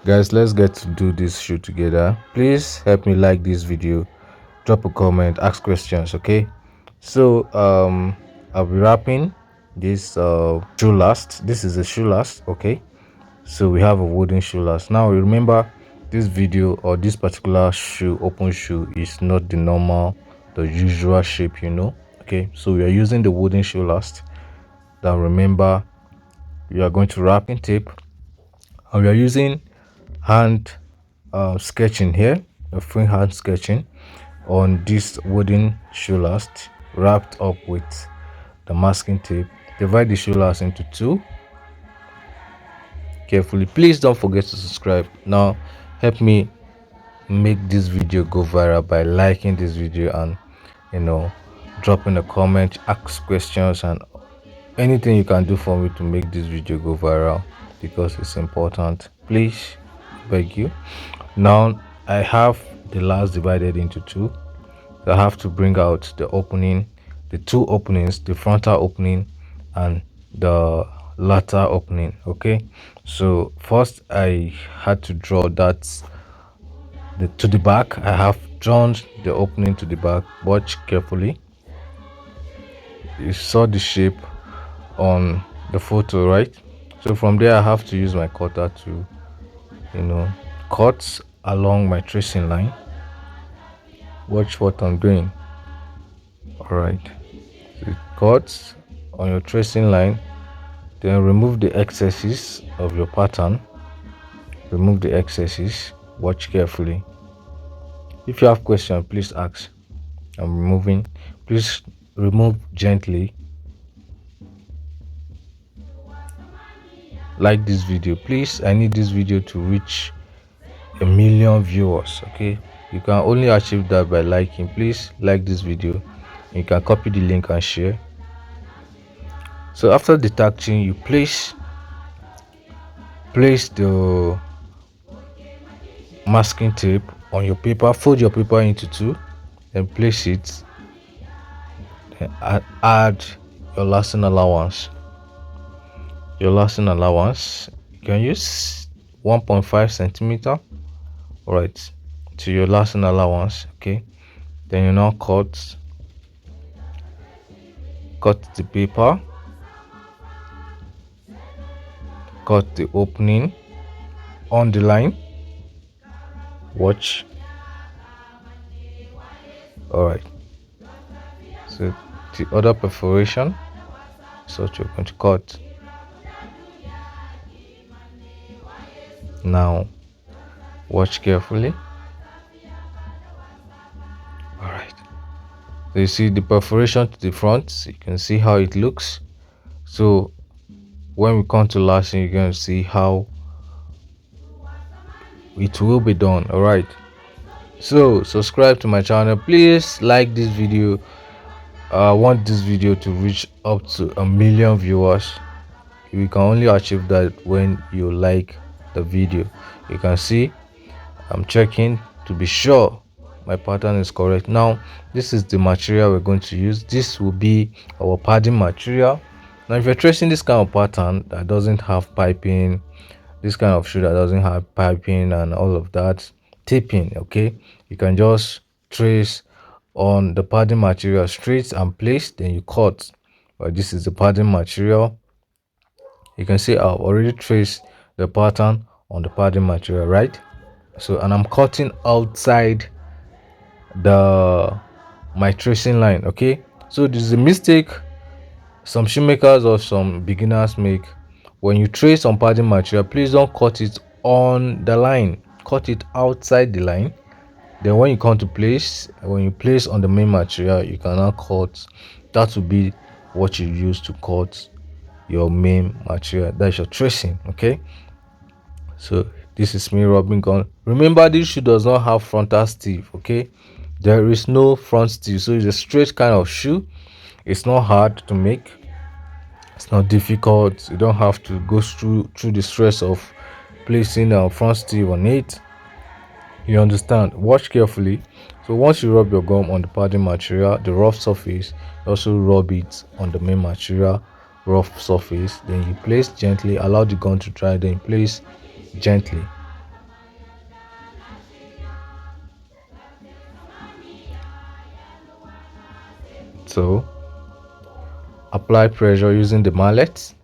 Guys, let's get to do this shoe together. Please help me like this video, drop a comment, ask questions. Okay, so I'll be wrapping this shoe last. This is a shoe last. Okay, so we have a wooden shoe last. Now remember, this video or this particular shoe, open shoe, is not the normal, the usual shape, okay, so we are using the wooden shoe last. Now remember, we are going to wrap in tape, and we are using hand sketching here, a free hand sketching on this wooden shoe last, wrapped up with the masking tape. Divide the shoe last into two carefully. Please don't forget to subscribe. Now help me make this video go viral by liking this video and dropping a comment, ask questions, and anything you can do for me to make this video go viral, because it's important. Please, beg you. Now I have the last divided into two, so I have to bring out the opening, the two openings, the frontal opening and the lateral opening. Okay, so first I had to draw that to the back. I have drawn the opening to the back. Watch carefully. You saw the shape on the photo, right? So from there I have to use my cutter to cut along my tracing line. Watch what I'm doing. All right, so cut on your tracing line, then remove the excesses of your pattern. Remove the excesses. Watch carefully. If you have questions, please ask. I'm removing. Please remove gently. Like this video, please. I need this video to reach 1 million viewers. Okay, you can only achieve that by liking. Please like this video. You can copy the link and share. So after detaching, you place the masking tape on your paper. Fold your paper into two, then place it, then add your lasting allowance. You can use 1.5 centimeter, all right, to your lasting allowance. Okay, then you now cut the paper, cut the opening on the line. Watch. All right, so the other perforation is what you're going to cut. Now watch carefully. All right, so you see the perforation to the front. You can see how it looks. So when we come to lashing, you're going to see how it will be done. All right, so subscribe to my channel. Please like this video. I want this video to reach up to 1 million viewers. You can only achieve that when you like the video. You can see I'm checking to be sure my pattern is correct. Now this is the material we're going to use. This will be our padding material. Now if you're tracing this kind of pattern that doesn't have piping, this kind of shoe that doesn't have piping and all of that, taping, okay, you can just trace on the padding material straight and place, then you cut. But this is the padding material. You can see I've already traced the pattern on the padding material, right? So, and I'm cutting outside my tracing line. Okay, so this is a mistake some shoemakers or some beginners make. When you trace on padding material, please don't cut it on the line, cut it outside the line. Then when you come to place, when you place on the main material, you can now cut. That will be what you use to cut your main material. That's your tracing. Okay, so this is me rubbing on. Remember, this shoe does not have frontal sleeve. Okay, there is no front sleeve, so it's a straight kind of shoe. It's not hard to make, it's not difficult. You don't have to go through the stress of placing a front sleeve on it. You understand? Watch carefully. So once you rub your gum on the padding material, the rough surface, also rub it on the main material, rough surface. Then you place gently, allow the gum to dry, then you place gently. So apply pressure using the mallet.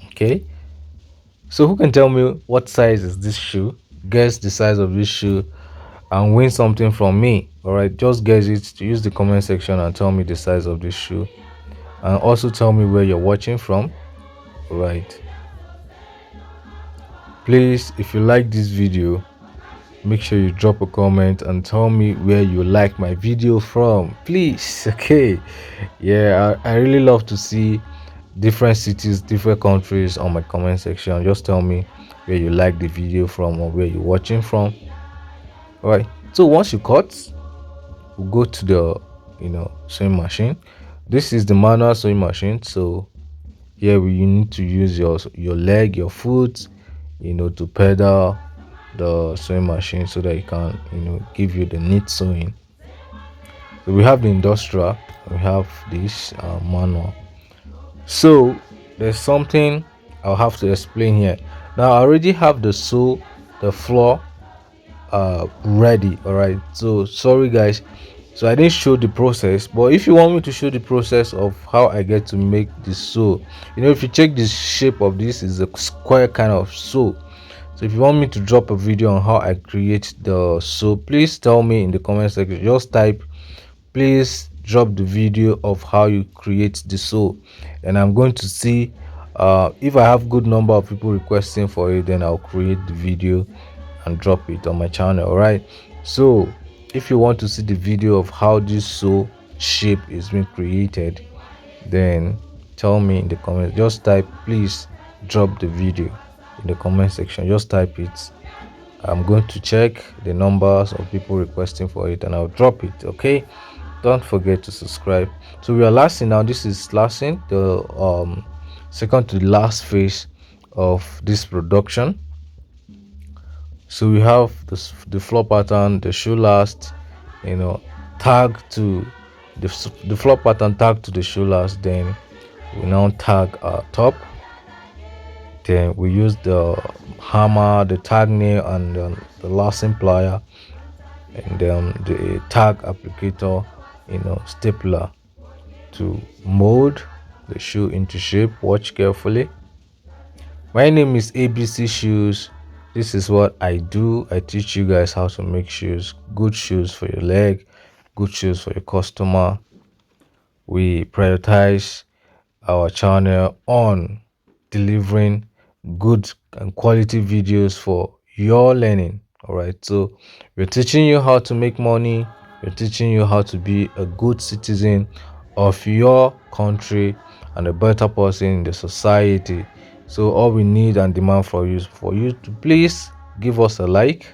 Okay, so who can tell me what size is this shoe? Guess the size of this shoe and win something from me. All right, just guess it. Use the comment section and tell me the size of this shoe, and also tell me where you're watching from. All right, please, if you like this video, make sure you drop a comment and tell me where you like my video from, please. Okay, yeah, I really love to see different cities, different countries on my comment section. Just tell me where you like the video from or where you're watching from. All right, so once you cut, we'll go to the sewing machine. This is the manual sewing machine. So here you need to use your leg, your foot, to pedal the sewing machine so that it can give you the neat sewing. So we have the industrial, we have this manual. So there's something I'll have to explain here. Now I already have the floor ready. All right, so sorry guys, so I didn't show the process, but if you want me to show the process of how I get to make this sew, if you check the shape of this is a square kind of sew. So if you want me to drop a video on how I create the sew, please tell me in the comment section. Just type, please drop the video of how you create the sew, and I'm going to see if I have good number of people requesting for it, then I'll create the video and drop it on my channel. All right, so if you want to see the video of how this sew shape is being created, then tell me in the comments. Just type, please drop the video in the comment section. Just type it. I'm going to check the numbers of people requesting for it and I'll drop it. Okay, don't forget to subscribe. So we are lasting now. This is lasting, the second to the last phase of this production. So we have the floor pattern, the shoe last, tag to the floor pattern, tag to the shoe last. Then we now tag our top. Then we use the hammer, the tag nail, and the lasting plier, and the tag applicator, stapler, to mold the shoe into shape. Watch carefully. My name is ABC Shoes. This is what I do. I teach you guys how to make shoes, good shoes for your leg, good shoes for your customer. We prioritize our channel on delivering good and quality videos for your learning. All right, so we're teaching you how to make money. We're teaching you how to be a good citizen of your country and a better person in the society. So all we need and demand for you is for you to please give us a like,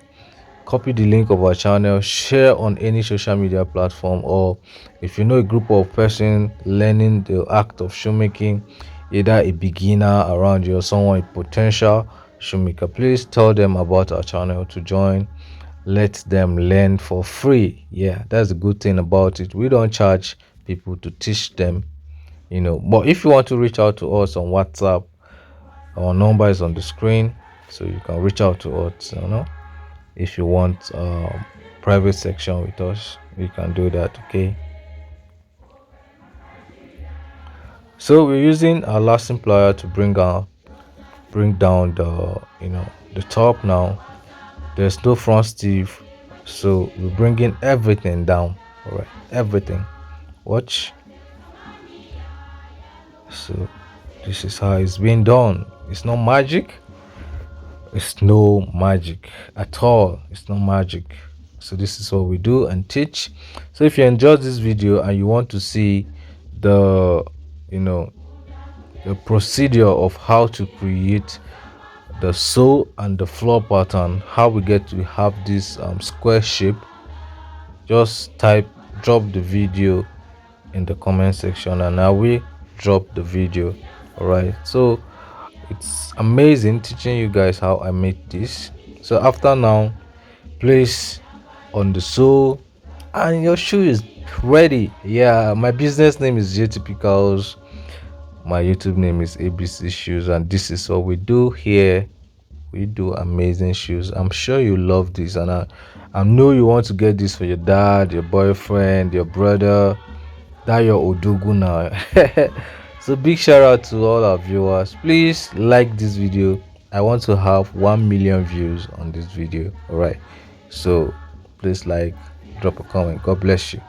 copy the link of our channel, share on any social media platform, or if you know a group of person learning the act of shoemaking, either a beginner around you or someone a potential shoemaker, please tell them about our channel to join. Let them learn for free. Yeah, that's the good thing about it. We don't charge people to teach them, but if you want to reach out to us on WhatsApp, our number is on the screen, so you can reach out to us. If you want private section with us, you can do that. Okay, so we're using our lasting plier to bring down the top. Now there's no front stiff, so we're bringing everything down. All right, everything. Watch. So this is how it's being done. It's not magic. It's no magic at all. It's no magic. So this is what we do and teach. So if you enjoyed this video and you want to see the the procedure of how to create the sew and the floor pattern, how we get to have this square shape, just drop the video in the comment section and I will drop the video. All right, so it's amazing teaching you guys how I made this. So after now, place on the sole and your shoe is ready. Yeah, my business name is JTPicals, my YouTube name is ABC Shoes, and this is what we do here. We do amazing shoes. I'm sure you love this, and I know you want to get this for your dad, your boyfriend, your brother, That your odogu now. So big shout out to all our viewers. Please like this video. I want to have 1 million views on this video. All right. So please like, drop a comment. God bless you.